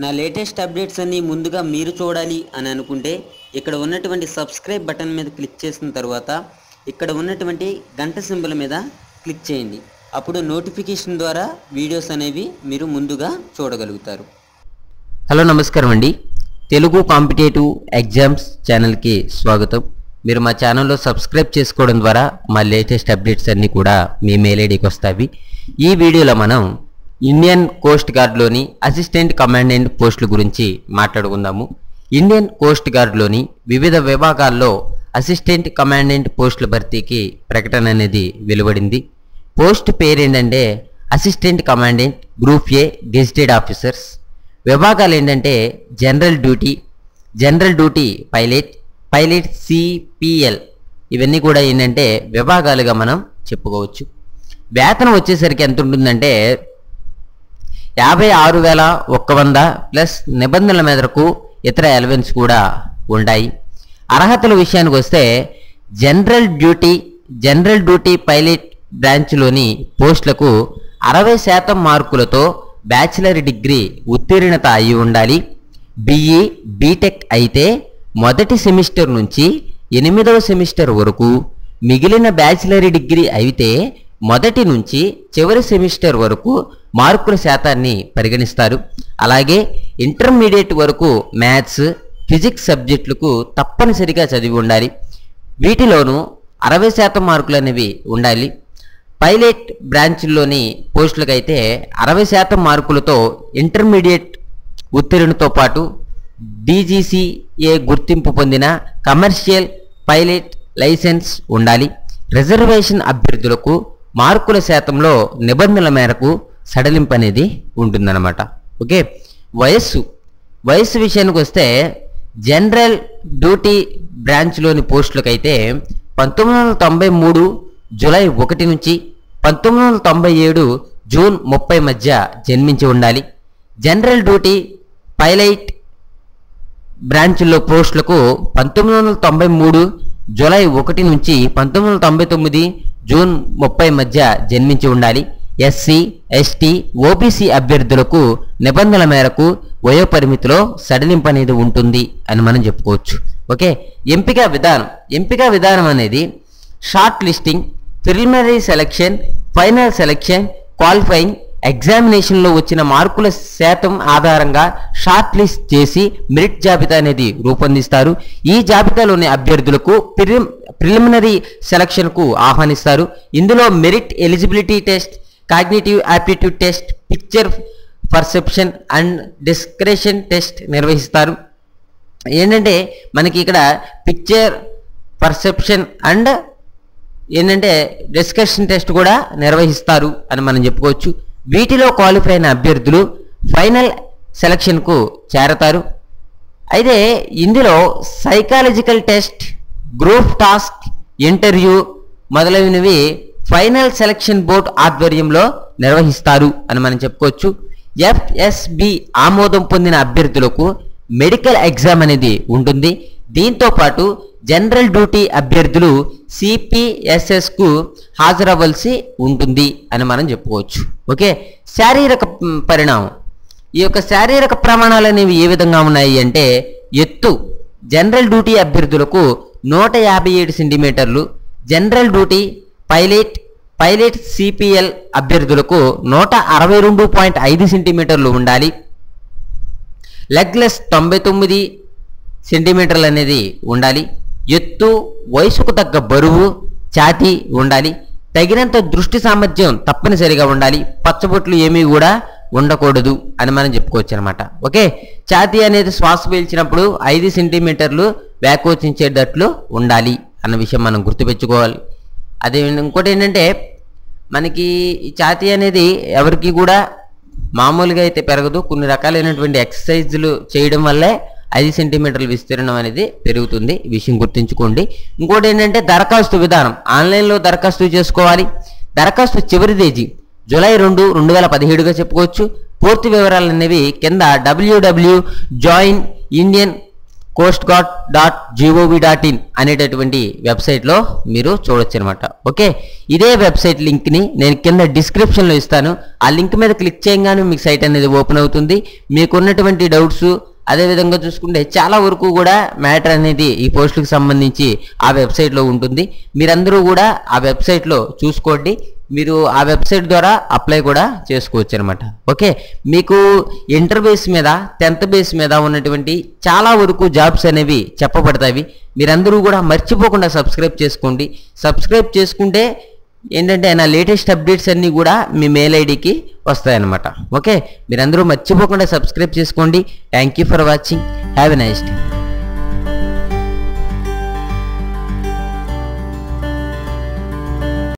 నా latest updates అన్ని ముందుగా మీరు చూడాలి అని అనుకుంటే ఇక్కడ ఉన్నటువంటి సబ్స్క్రైబ్ బటన్ మీద క్లిక్ చేసిన తర్వాత ఇక్కడ ఉన్నటువంటి గంట సింబల్ మీద క్లిక్ చేయండి. అప్పుడు నోటిఫికేషన్ ద్వారా వీడియోస్ అనేవి మీరు ముందుగా చూడగలుగుతారు. హలో నమస్కారం అండి. తెలుగు కాంపిటేటివ్ ఎగ్జామ్స్ ఛానల్కి స్వాగతం. మీరు మా ఛానల్లో సబ్స్క్రైబ్ చేసుకోవడం ద్వారా మా లేటెస్ట్ అప్డేట్స్ అన్నీ కూడా మీ మెయిల్ ఐడికి వస్తాయి. ఈ వీడియోలో మనం ఇండియన్ కోస్ట్ గార్డ్లోని అసిస్టెంట్ కమాండెంట్ పోస్టుల గురించి మాట్లాడుకుందాము. ఇండియన్ కోస్ట్ గార్డ్లోని వివిధ విభాగాల్లో అసిస్టెంట్ కమాండెంట్ పోస్టుల భర్తీకి ప్రకటన అనేది వెలువడింది. పోస్ట్ పేరు ఏంటంటే assistant commandant group A gazetted officers. విభాగాలు ఏంటంటే జనరల్ డ్యూటీ పైలట్ సిపిఎల్. ఇవన్నీ కూడా ఏంటంటే విభాగాలుగా మనం చెప్పుకోవచ్చు. వేతనం వచ్చేసరికి ఎంత ఉంటుందంటే 56,100 ప్లస్ నిబంధనల మేరకు ఇతర అలవెన్స్ కూడా ఉంటాయి. అర్హతల విషయానికి వస్తే జనరల్ డ్యూటీ పైలట్ బ్రాంచ్లోని పోస్టులకు 60% మార్కులతో బ్యాచిలర్ డిగ్రీ ఉత్తీర్ణత అయి ఉండాలి. బిఈ బీటెక్ అయితే మొదటి సెమిస్టర్ నుంచి 8వ సెమిస్టర్ వరకు, మిగిలిన బ్యాచిలర్ డిగ్రీ అయితే మొదటి నుంచి చివరి సెమిస్టర్ వరకు మార్కుల శాతాన్ని పరిగణిస్తారు. అలాగే ఇంటర్మీడియట్ వరకు మ్యాథ్స్, ఫిజిక్స్ సబ్జెక్టులకు తప్పనిసరిగా చదివి ఉండాలి. వీటిలోనూ 60% మార్కులు అనేవి ఉండాలి. పైలట్ బ్రాంచ్లోని పోస్టులకైతే 60% మార్కులతో ఇంటర్మీడియట్ ఉత్తీర్ణతో పాటు DGCA గుర్తింపు పొందిన కమర్షియల్ పైలట్ లైసెన్స్ ఉండాలి. రిజర్వేషన్ అభ్యర్థులకు మార్కుల శాతంలో నిబంధనల మేరకు సడలింపు అనేది ఉంటుందన్నమాట. ఓకే, వయస్సు విషయానికి వస్తే జనరల్ డ్యూటీ బ్రాంచ్లోని పోస్టులకైతే 1993 జూలై 1 నుంచి 1997 జూన్ 30 మధ్య జన్మించి ఉండాలి. జనరల్ డ్యూటీ పైలట్ బ్రాంచ్లో పోస్టులకు 1993 జూలై 1 నుంచి 1999 జూన్ 30 మధ్య జన్మించి ఉండాలి. ఎస్సీ, ఎస్టీ, ఓబీసీ అభ్యర్థులకు నిబంధనల మేరకు వయోపరిమితిలో సడలింపు అనేది ఉంటుంది అని మనం చెప్పుకోవచ్చు. ఓకే, ఎంపిక విధానం అనేది short listing, preliminary selection, final selection, qualifying ఎగ్జామినేషన్లో వచ్చిన మార్కుల శాతం ఆధారంగా షార్ట్ లిస్ట్ చేసి మెరిట్ జాబితా అనేది రూపొందిస్తారు. ఈ జాబితాలోని అభ్యర్థులకు ప్రిలిమినరీ సెలక్షన్కు ఆహ్వానిస్తారు. ఇందులో merit eligibility test, cognitive aptitude test, picture perception and discretion test నిర్వహిస్తారు. ఏంటంటే మనకి ఇక్కడ పిక్చర్ పర్సెప్షన్ అండ్ ఏంటంటే డిస్కషన్ టెస్ట్ కూడా నిర్వహిస్తారు అని మనం చెప్పుకోవచ్చు. వీటిలో క్వాలిఫై అయిన అభ్యర్థులు ఫైనల్ సెలక్షన్కు చేరతారు. అయితే ఇందులో psychological test, group task, interview మొదలైనవి ఫైనల్ సెలక్షన్ బోర్డు ఆధ్వర్యంలో నిర్వహిస్తారు అని మనం చెప్పుకోవచ్చు. FSB ఆమోదం పొందిన అభ్యర్థులకు మెడికల్ ఎగ్జామ్ అనేది ఉంటుంది. దీంతో పాటు జనరల్ డ్యూటీ అభ్యర్థులు CPSSకు హాజరవ్వాల్సి ఉంటుంది అని మనం చెప్పుకోవచ్చు. ఓకే, శారీరక పరిణామం. ఈ యొక్క శారీరక ప్రమాణాలు అనేవి ఏ విధంగా ఉన్నాయి అంటే ఎత్తు జనరల్ డ్యూటీ అభ్యర్థులకు 157 సెంటీమీటర్లు, జనరల్ డ్యూటీ పైలట్ CPL అభ్యర్థులకు 162.5 సెంటీమీటర్లు ఉండాలి. లెగ్లెస్ 99 సెంటీమీటర్లు అనేది ఉండాలి. ఎత్తు, వయసుకు తగ్గ బరువు, ఛాతీ ఉండాలి. తగినంత దృష్టి సామర్థ్యం తప్పనిసరిగా ఉండాలి. పచ్చబొట్లు ఏమీ కూడా ఉండకూడదు అని మనం చెప్పుకోవచ్చు అనమాట. ఓకే, ఛాతీ అనేది శ్వాస పీల్చినప్పుడు 5 సెంటీమీటర్లు వ్యాకోచించేటట్లు ఉండాలి అన్న విషయం మనం గుర్తుపెట్టుకోవాలి. అదే ఇంకోటి ఏంటంటే మనకి ఈ ఛాతీ అనేది ఎవరికి కూడా మామూలుగా అయితే పెరగదు. కొన్ని రకాలైనటువంటి ఎక్సర్సైజులు చేయడం వల్లే 5 సెంటీమీటర్ల విస్తీర్ణం అనేది పెరుగుతుంది. ఈ విషయం గుర్తుంచుకోండి. ఇంకోటి ఏంటంటే దరఖాస్తు విధానం. ఆన్లైన్లో దరఖాస్తు చేసుకోవాలి. దరఖాస్తు చివరి తేదీ జూలై 2, 2017గా చెప్పుకోవచ్చు. పూర్తి వివరాలు అనేవి కింద www.joinindian coastguard.gov.in అనేటటువంటి వెబ్సైట్లో మీరు చూడొచ్చు అనమాట. ఓకే, ఇదే వెబ్సైట్ లింక్ని నేను కింద డిస్క్రిప్షన్లో ఇస్తాను. ఆ లింక్ మీద క్లిక్ చేయగానే మీకు సైట్ అనేది ఓపెన్ అవుతుంది. మీకున్నటువంటి డౌట్స్ అదేవిధంగా చూసుకుంటే చాలా వరకు కూడా మ్యాటర్ అనేది ఈ పోస్టులకు సంబంధించి ఆ వెబ్సైట్లో ఉంటుంది. మీరందరూ కూడా ఆ వెబ్సైట్లో చూసుకోండి. మీరు ఆ వెబ్సైట్ ద్వారా అప్లై కూడా చేసుకోవచ్చు అనమాట. ఓకే, మీకు ఇంటర్ బేస్ మీద 10th బేస్ మీద ఉన్నటువంటి చాలా వరకు జాబ్స్ అనేవి చెప్పబడతాయి. మీరందరూ కూడా మర్చిపోకుండా సబ్స్క్రైబ్ చేసుకోండి. సబ్స్క్రైబ్ చేసుకుంటే ఏంటంటే నా లేటెస్ట్ అప్డేట్స్ అన్నీ కూడా మీ మెయిల్ ఐడికి వస్తాయన్నమాట. ఓకే, మీరందరూ మర్చిపోకుండా సబ్స్క్రైబ్ చేసుకోండి. Thank you for watching. Have a nice day.